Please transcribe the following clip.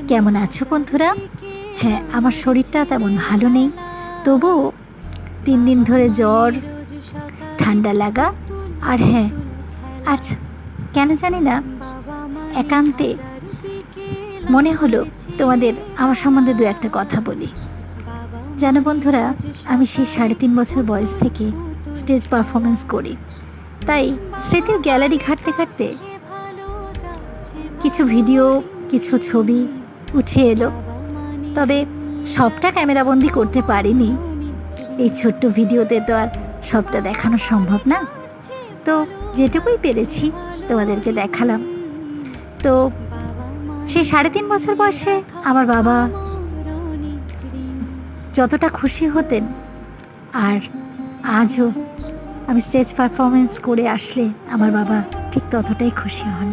কেমন আছো বন্ধুরা? হ্যাঁ, আমার শরীরটা তেমন ভালো নেই, তবুও 3 দিন ধরে জ্বর, ঠান্ডা লাগা, আর হ্যাঁ, আজ কেন জানি না একান্তে মনে হলো তোমাদের আমার সম্বন্ধে দু একটা কথা বলি। জানো বন্ধুরা, আমি সেই 3.5 বছর বয়স থেকে স্টেজ পারফরমেন্স করি, তাই স্মৃতির গ্যালারি ঘাঁটতে ঘাঁটতে কিছু ভিডিও, কিছু ছবি উঠে এলো। তবে সবটা ক্যামেরাবন্দি করতে পারিনি, এই ছোট্ট ভিডিওতে তো আর সবটা দেখানো সম্ভব না, তো যেটুকুই পেরেছি তোমাদেরকে দেখালাম। তো সেই 3.5 বছর বয়সে আমার বাবা যতটা খুশি হতেন, আর আজও আমি স্টেজ পারফরমেন্স করে আসলে আমার বাবা ঠিক ততটাই খুশি হন।